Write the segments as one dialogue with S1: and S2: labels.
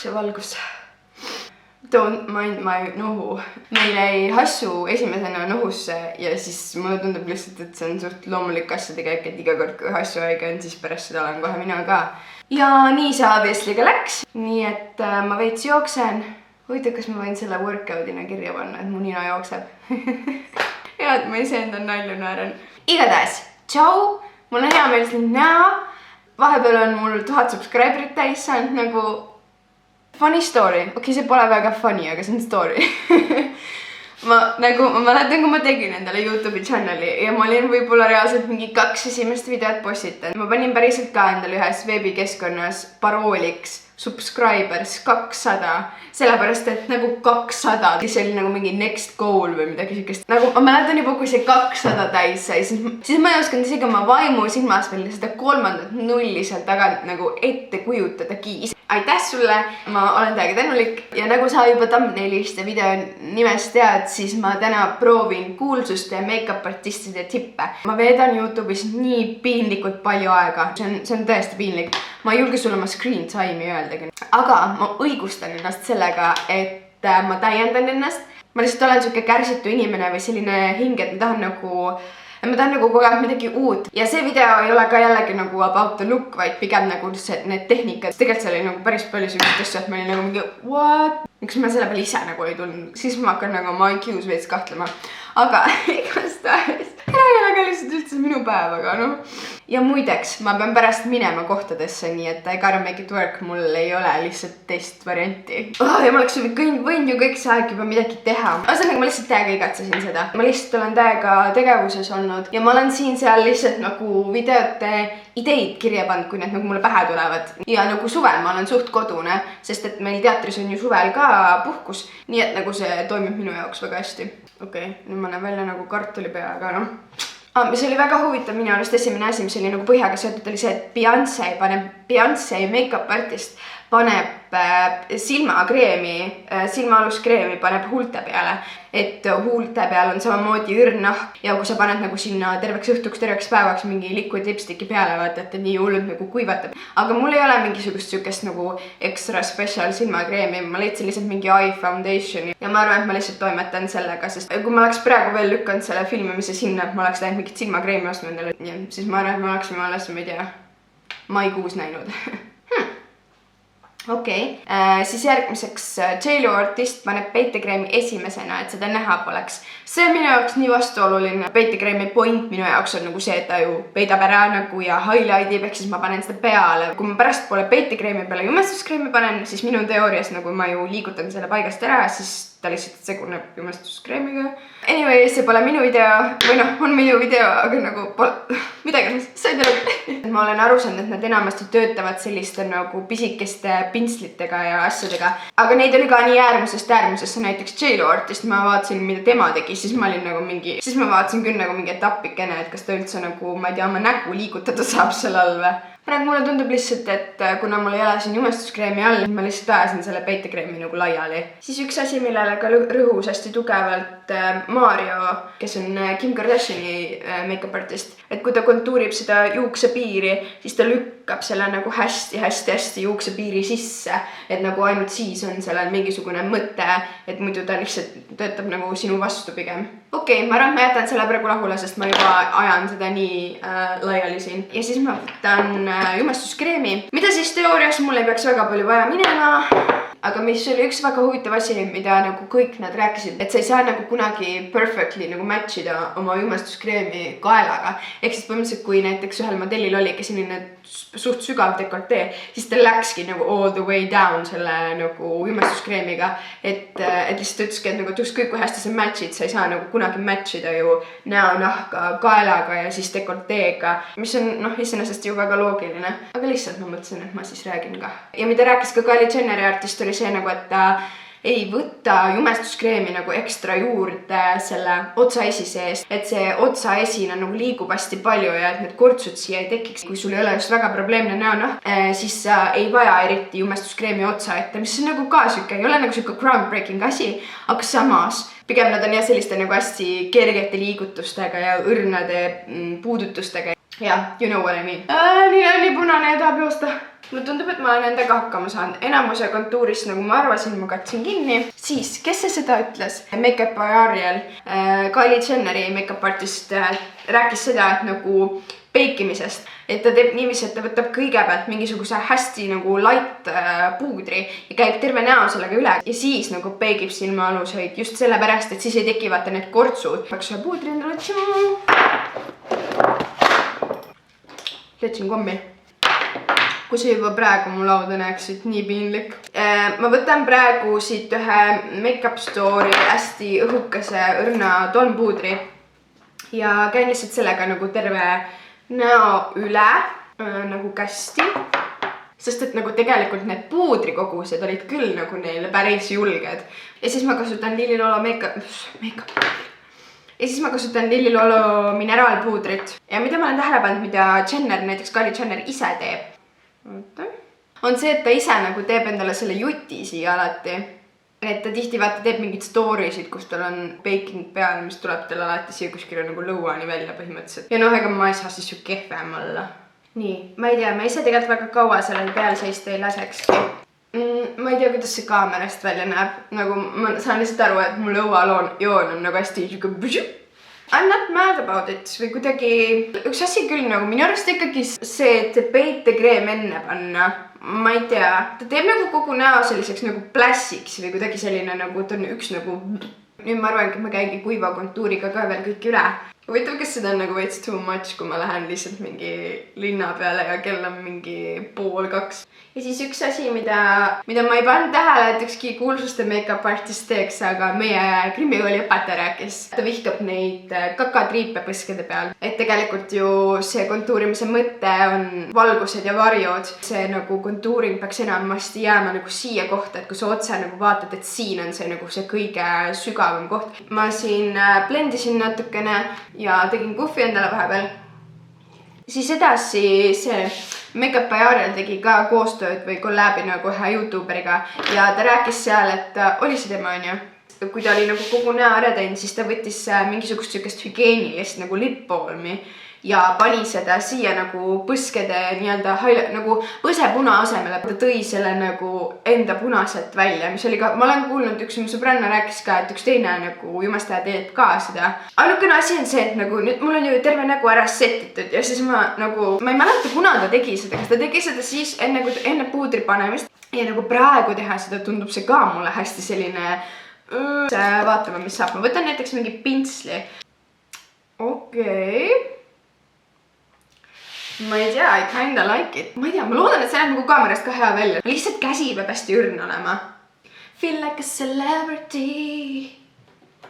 S1: see valgus. Don't mind my nohu. Meil jäi Hassu esimesena nohusse ja siis mulle tundub lihtsalt, et see on suht loomulik asjade käik, et iga kord, kui Hassu haige on, siis pärast seda olen kohe mina ka. Ja nii see obviously läks. Nii et ma veits jooksen. Huvitav, kas ma võin selle workout'ina kirja panna, et mu nina jookseb. Ja, et ma ise enda nalju naeran. Igatahes, tšau! Mul on hea meel sind näha. Vahepeal on mul 1000 subscriberit täis saanud nagu funny story. Okei, see pole väga funny, aga see on story. ma mäletan, kui ma tegin endale YouTube'i channeli ja ma olin võib-olla reaalselt mingi 2 esimest videot postitanud. Ma panin päriselt ka endale ühes veebikeskkonnas parooliks subscribers 200, sellepärast et nagu 200, see oli nagu mingi next goal või midagi siukest. Nagu ma mäletan juba, kui see 200 täis sai, siis ma ei osanud isegi oma vaimu silmas veel seda 3. nulli seal tagant nagu ette kujutadagi. Aitäh sulle, ma olen täiega tänulik ja nagu sa juba thumbnailist ja video nimest tead, siis ma täna proovin kuulsuste ja make-up artistide tippe. Ma veedan YouTube'is nii piinlikult palju aega, see on tõesti piinlik. Ma ei julge sulle oma screen time'i öeldagi. Aga ma õigustan ennast sellega, et ma täiendan ennast. Ma lihtsalt olen siuke kärsitu inimene või selline hing, et ma tahan nagu kogu aeg midagi uut. Ja see video ei ole ka jällegi nagu about the look, vaid pigem nagu need tehnikad. Tegelikult see oli nagu päris palju sellist asju, et ma olin nagu mingi what? Miks ma selle peale ise nagu ei tulnud? Siis ma hakkan nagu oma IQs veits kahtlema. Aga igastahes. Ei ole ka lihtsalt üldse minu päev, aga noh. Ja muideks, ma pean pärast minema kohtadesse, nii et I gotta make it work. Mul ei ole lihtsalt teist varianti. Ja ma oleks võinud ju kõik see aeg juba midagi teha. Ühesõnaga, ma lihtsalt täiega igatsesin seda. Ma lihtsalt olen täiega tegevuses olnud ja ma olen siin-seal lihtsalt nagu videote ideid kirja pannud, kui need nagu mulle pähe tulevad. Ja nagu suvel ma olen suht kodune, sest et meil teatris on ju suvel ka puhkus, nii et nagu see toimib minu jaoks väga hästi. Okei, nüüd ma näen välja nagu kartulipea, aga noh. Mis oli väga huvitav minu arust esimene asi, mis oli nagu põhjaga seotud, oli see, et Beyoncé make-up artist paneb silmaaluskreemi paneb huulte peale, et huulte peal on samamoodi õrn nahk ja kui sa paned nagu sinna terveks õhtuks, terveks päevaks mingi liquid lipsticki peale, vaata, et nii hullult nagu kuivatab. Aga mul ei ole mingisugust siukest nagu extra special silmakreemi, ma leidsin lihtsalt mingi eye foundationi ja ma arvan, et ma lihtsalt toimetan sellega, sest kui ma oleks praegu veel lükanud selle filmimise sinna, et ma oleks läinud mingit silmakreemi ostma endale, siis ma arvan, et ma oleksime alles, ma ei tea, maikuus näinud. Okei, siis järgmiseks J.Lo artist paneb peitekreemi esimesena, et seda näha poleks. See on minu jaoks nii vastuoluline. Peitekreemi point minu jaoks on nagu see, et ta ju peidab ära nagu ja highlightib, ehk siis ma panen seda peale. Kui ma pärast poole peitekreemi peale jumestuskreemi panen, siis minu teoorias nagu ma ju liigutan selle paigast ära, siis ta lihtsalt seguneb jumestuskreemiga. Anyway, see pole minu video, või noh, on minu video, aga nagu pole midagi, said aru. Ma olen aru saanud, et nad enamasti töötavad selliste nagu pisikeste pintslitega ja asjadega. Aga neid oli ka nii äärmusesse, näiteks J.Lo artist, ma vaatasin, mida tema tegi, siis ma olin nagu mingi, siis ma vaatasin küll nagu mingi etapikene, et kas ta üldse nagu, ma ei tea, oma nägu liigutada saab seal all või. Mulle tundub lihtsalt, et kuna mul ei ole siin jumestuskreemi all, ma lihtsalt ajasin selle peitekreemi nagu laiali. Siis üks asi, millele ka rõhus hästi tugevalt Mario, kes on Kim Kardashini make-up artist, et kui ta kontuurib seda juuksepiiri, siis ta lükkab selle nagu hästi juuksepiiri sisse, et nagu ainult siis on sellel mingisugune mõte, et muidu ta lihtsalt töötab nagu sinu vastu pigem. Okei, ma arvan, et ma jätan selle praegu rahule, sest ma juba ajan seda nii laiali siin. Ja siis ma võtan jumestuskreemi, mida siis teoorias mul ei peaks väga palju vaja minema, aga mis oli üks väga huvitav asi, mida nagu kõik nad rääkisid, et sa ei saa nagu kunagi perfectly nagu matchida oma jumestuskreemi kaelaga. Ehk siis põhimõtteliselt, kui näiteks ühel modellil oligi selline suht sügav dekoltee, siis ta läkski nagu all the way down selle nagu jumestuskreemiga, et lihtsalt ütleski, et nagu ükskõik kui hästi sa matchid, sa ei saa nagu kunagi matchida ju näonahka kaelaga ja siis dekolteega, mis on noh, iseenesest ju väga loogiline, aga lihtsalt ma mõtlesin, et ma siis räägin ka. Ja mida rääkis ka Kylie Jenneri artist oli see nagu, et ta ei võta jumestuskreemi nagu ekstra juurde selle otsaesi sees, et see otsaesina nagu liigub hästi palju ja et need kortsud siia ei tekiks. Kui sul ei ole just väga probleemne näonahk, siis sa ei vaja eriti jumestuskreemi otsa ette, mis on nagu ka siuke, ei ole nagu siuke groundbreaking asi, aga samas pigem nad on jah selliste nagu hästi kergete liigutustega ja õrnade puudutustega. Yeah, you know what I mean. Nii punane ja tahab joosta. mulle tundub, et ma olen endaga hakkama saanud. Enamuse kontuurist, nagu ma arvasin, ma katsin kinni. Siis, kes see seda ütles? Makeup by Ariel, Kylie Jenneri makeup artist rääkis seda, et nagu peikimisest. Et ta teeb niiviisi, et ta võtab kõigepealt mingisuguse hästi nagu light puudri ja käib terve näo sellega üle ja siis nagu peigib silmaaluseid just sellepärast, et siis ei teki vaata need kortsud. Peaks ühe puudri endale letsin kommi. Kui see juba praegu mu lauda näeksid, nii piinlik. Ma võtan praegu siit ühe Makeup Store'i hästi õhukese õrna tolmpuudri ja käin lihtsalt sellega nagu terve näo üle nagu kästi, sest et nagu tegelikult need puudrikogused olid küll nagu neile päris julged. Ja siis ma kasutan Lily Lolo ja siis ma kasutan Lily Lolo mineraalpuudrit. Ja mida ma olen tähele pannud, mida Jenner, näiteks Kylie Jenner ise teeb, on see, et ta ise nagu teeb endale selle juti siia alati. Et ta tihti vaata teeb mingid storiesid, kus tal on baking peal, mis tuleb tal alati siia kuskile nagu lõuani välja põhimõtteliselt. Ja noh, ega ma ei saa siis ju kehvem olla. Nii, ma ei tea, ma ise tegelikult väga kaua sellel peal seista ei lasekski. Ma ei tea, kuidas see kaamerast välja näeb. Nagu ma saan lihtsalt aru, et mu lõuajoon on nagu hästi I'm not mad about it või kuidagi üks asi küll nagu minu arust ikkagi see, et peitekreem enne panna, ma ei tea, ta teeb nagu kogu näo selliseks nagu plässiks või kuidagi selline nagu, ta on üks nagu nüüd ma arvan, et ma käingi kuiva kontuuriga ka veel kõik üle. Huvitav, kas seda on nagu veits too much, kui ma lähen lihtsalt mingi linna peale ja kell on mingi 1:30. Ja siis üks asi, mida ma ei pannud tähele, et ükski kuulsuste make-up artist teeks, aga meie krimikooli õpetaja rääkis. Ta vihkab neid kakatriipe põskede peal. Et tegelikult ju see kontuurimise mõte on valgused ja varjud. See nagu kontuuring peaks enamasti jääma nagu siia kohta, et kui sa otse nagu vaatad, et siin on see nagu see kõige sügavam koht. Ma siin blendisin natukene ja tegin kuhvi endale vahepeal. Siis edasi see Makeup by Ariel tegi ka koostööd või kollaabi nagu ühe YouTuberiga ja ta rääkis seal, et oli see tema on ju. Kui ta oli nagu kogu näo ära teinud, siis ta võttis mingisugust sükest hügieenilist nagu lip balmi ja pani seda siia nagu põskede nii-öelda nagu põsepuna asemele. Ta tõi selle nagu enda punaselt välja, mis oli ka, ma olen kuulnud, üks mu sõbranna rääkis ka, et üks teine nagu jumastaja teeb ka seda. Ainukene asi on see, et nagu nüüd mul on ju terve nägu ära setitud ja siis ma ei mäleta, kuna ta tegi seda, kas ta tegi seda siis enne puudri panemist ja nagu praegu teha seda tundub see ka mulle hästi selline vaatame, mis saab. Ma võtan näiteks mingi pintsli. Okei. Ma ei tea, I kinda like it. Ma ei tea, ma loodan, et see näeb nagu kaamerast ka hea välja. Lihtsalt käsi peab hästi õrn olema. Feel like a celebrity.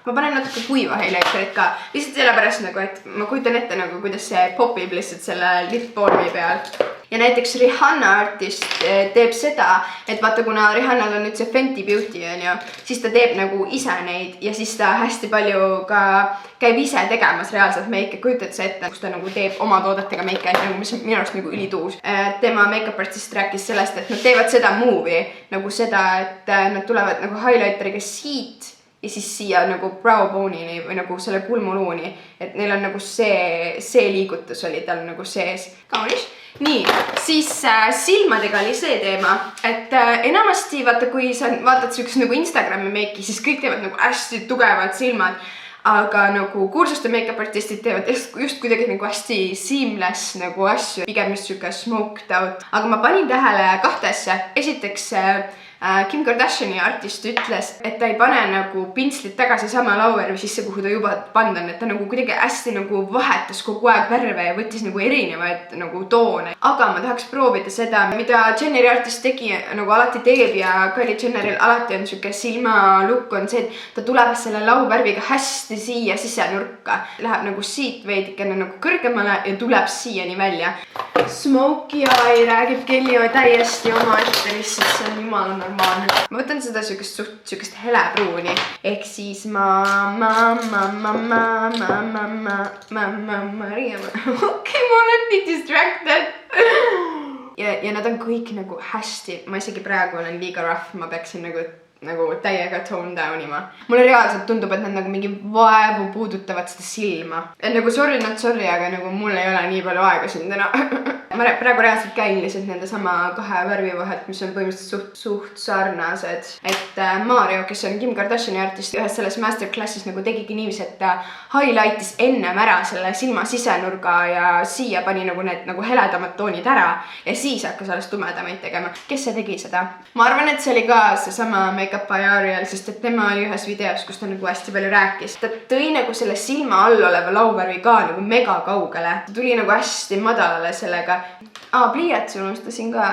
S1: Ma panen natuke kuiva highlighterit ka. Lihtsalt sellepärast nagu, et ma kujutan ette nagu, kuidas see popib lihtsalt selle lip balmi peal. Ja näiteks Rihanna artist teeb seda, et vaata, kuna Rihannal on nüüd see Fenty Beauty on ju, siis ta teeb nagu ise neid ja siis ta hästi palju ka käib ise tegemas reaalselt meike. Kujutad sa ette, kus ta nagu teeb oma toodetega meike, mis on minu arust nagu ülituus. Tema make-up artist rääkis sellest, et nad teevad seda move'i, nagu seda, et nad tulevad nagu highlighteriga siit ja siis siia nagu brow bone'ini või nagu selle kulmuluuni, et neil on nagu see liigutus oli tal nagu sees. Kaunis. Nii, siis silmadega oli see teema, et enamasti vaata, kui sa vaatad selleks nagu Instagrami meiki, siis kõik teevad nagu hästi tugevad silmad, aga nagu kuulsuste make-up artistid teevad just kuidagi nagu hästi seamless nagu asju, pigem just siuke smoked out. Aga ma panin tähele kahte asja. Esiteks Kim Kardashiani artist ütles, et ta ei pane nagu pintslit tagasi sama lauervi sisse, kuhu ta juba pandud on, et ta nagu kuidagi hästi nagu vahetas kogu aeg värve ja võttis nagu erinevaid nagu toone. Aga ma tahaks proovida seda, mida Jenneri artist tegi, nagu alati teeb ja Kylie Jenneril alati on siuke silmalukk on see, et ta tuleb selle lauvärviga hästi siia sisenurka. Läheb nagu siit veidikene nagu kõrgemale ja tuleb siiani välja. Smokey Eye räägib Kelly täiesti oma ette lihtsalt, see on jumala normaalne. Ma võtan seda siukest helepruuni. Ehk siis okei, ma olen nii distracted. Ja nad on kõik nagu hästi, ma isegi praegu olen liiga rough, ma peaksin nagu täiega tone down ima. Mulle reaalselt tundub, et nad nagu mingi vaevu puudutavad seda silma. Et nagu sorry, not sorry, aga nagu mul ei ole nii palju aega siin täna. ma praegu reaalselt käin lihtsalt nende sama kahe värvi vahelt, mis on põhimõtteliselt suht sarnased. Et Mario, kes on Kim Kardashiani artist, ühes selles masterclassis nagu tegigi niiviisi, et ta highlightis ennem ära selle silma sisenurga ja siia pani nagu need nagu heledamad toonid ära ja siis hakkas alles tumedamaid tegema. Kes see tegi seda? Ma arvan, et see oli ka seesama Makeup by Ariel, sest et tema oli ühes videos, kus ta nagu hästi palju rääkis. Ta tõi nagu selle silma all oleva lauvärvi ka nagu mega kaugele. Ta tuli nagu hästi madalale sellega. Pliiatsi unustasin ka.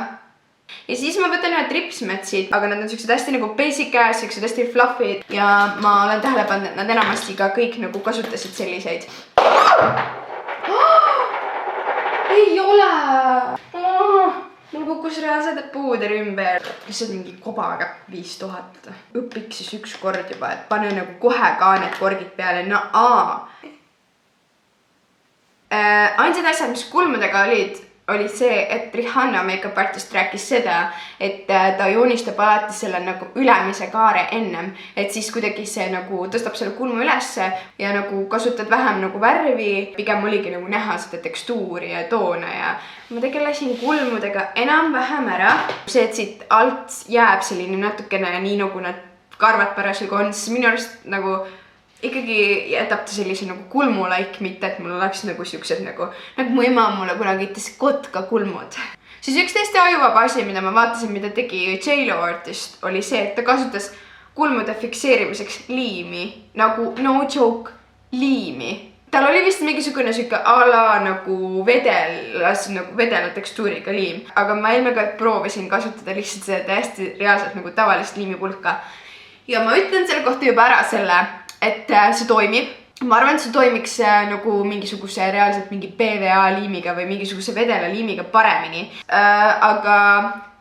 S1: Ja siis ma võtan ühed ripsmetsid, aga nad on sellised hästi nagu basic ass, sellised hästi fluffid ja ma olen tähele pannud, et nad enamasti ka kõik nagu kasutasid selliseid. Ei ole! Mul kukkus reaalselt puuder ümber. Lihtsalt mingi kobaga 5000. Õpiks siis üks kord juba, et pane nagu kohe ka need korgid peale. No ainsad asjad, mis kulmudega oli see, et Rihanna makeup artist rääkis seda, et ta joonistab alati selle nagu ülemise kaare ennem, et siis kuidagi see nagu tõstab selle kulmu ülesse ja nagu kasutad vähem nagu värvi, pigem oligi nagu näha seda tekstuuri ja toone ja ma tegelesin kulmudega enam-vähem ära. See, et siit alt jääb selline natukene nii nagu nad karvad parasjagu on, siis minu arust nagu ikkagi jätab ta sellise nagu kulmulaik, mitte et mul oleks nagu siuksed nagu mu ema mulle kunagi ütles kotka kulmud. Siis üks täiesti ajuvaba asi, mida ma vaatasin, mida tegi J.Lo artist, oli see, et ta kasutas kulmude fikseerimiseks liimi, nagu no joke liimi. Tal oli vist mingisugune siuke ala nagu vedela tekstuuriga liim, aga ma eelmega proovisin kasutada lihtsalt seda täiesti reaalselt nagu tavalist liimipulka. Ja ma ütlen selle kohta juba ära selle, et see toimib. Ma arvan, et see toimiks nagu mingisuguse reaalselt mingi PVA liimiga või mingisuguse vedela liimiga paremini. Aga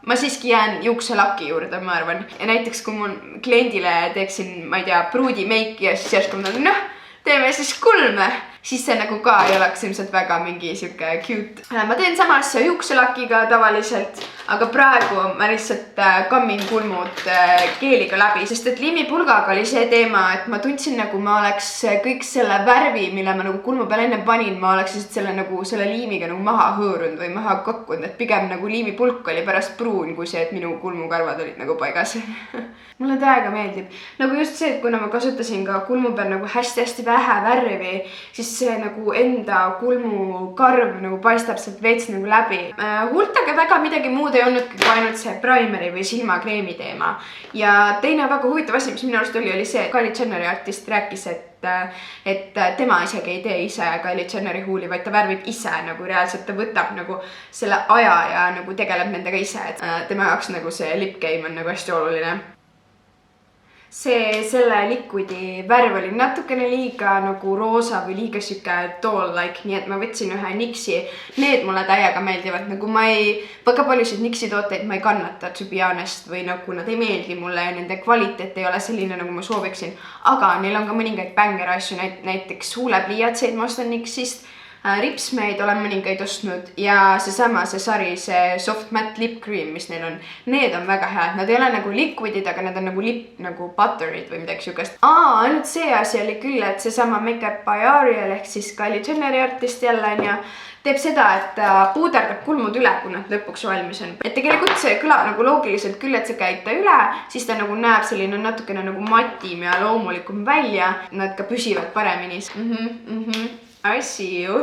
S1: ma siiski jään juukselaki juurde, ma arvan. Ja näiteks, kui mul kliendile teeksin, ma ei tea, pruudi meiki ja siis järsku ma teeme siis kulme, siis see nagu ka ei oleks ilmselt väga mingi siuke cute. Ma teen sama asja juukselakiga tavaliselt, aga praegu ma lihtsalt kammin kulmud keeliga läbi, sest et liimipulgaga oli see teema, et ma tundsin nagu ma oleks kõik selle värvi, mille ma nagu kulmu peale enne panin, ma oleks lihtsalt selle liimiga nagu maha hõõrunud või maha kokkunud, et pigem nagu liimipulk oli pärast pruun, kui see, et minu kulmukarvad olid nagu paigas. Mulle täiega meeldib. Nagu just see, et kuna ma kasutasin ka kulmu peal nagu hästi-hästi vähe värvi, siis see nagu enda kulmukarv nagu paistab sealt veits nagu läbi. Huultega väga midagi muud ei olnud kui ainult see primeri või silmakreemi teema. Ja teine väga huvitav asi, mis minu arust oli see, et Kylie Jenneri artist rääkis, et tema isegi ei tee ise Kylie Jenneri huuli, vaid ta värvib ise nagu reaalselt, ta võtab nagu selle aja ja nagu tegeleb nendega ise, et tema jaoks nagu see lip game on nagu hästi oluline. Selle liquidi värv oli natukene liiga nagu roosa või liiga siuke doll-like, nii et ma võtsin ühe NYXi. Need mulle täiega meeldivad, nagu väga paljusid NYXi tooteid ma ei kannata, to be honest, või nagu nad ei meeldi mulle ja nende kvaliteet ei ole selline, nagu ma sooviksin. Aga neil on ka mõningaid bänger asju, näiteks huulepliiatseid ma ostan NYXist. Ripsmeid olen mõningaid ostnud ja see sari, see soft matte lip cream, mis neil on, need on väga head. Nad ei ole nagu liquidid, aga nad on nagu lip nagu butterid või midagi siukest. Ainult see asi oli küll, et see sama Makeup by Ariel ehk siis Kylie Jenneri artist jälle ja teeb seda, et puuderdab kulmud üle, kui nad lõpuks valmis on. Et tegelikult see kõlab nagu loogiliselt küll, et see käib ta üle, siis ta nagu näeb selline natukene nagu matim ja loomulikum välja. Nad ka püsivad paremini. I see you.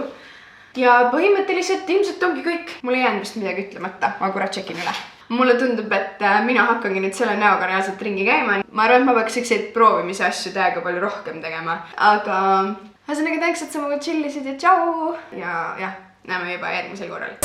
S1: Ja põhimõtteliselt ilmselt ongi kõik. Mul ei jäänud vist midagi ütlemata, ma korra tšekin üle. Mulle tundub, et mina hakkangi nüüd selle näoga reaalselt ringi käima. Ma arvan, et ma peaks selliseid proovimise asju täiega palju rohkem tegema. Aga ühesõnaga tänks, et sa mulle chillisid ja tšau! Ja näeme juba järgmisel korral.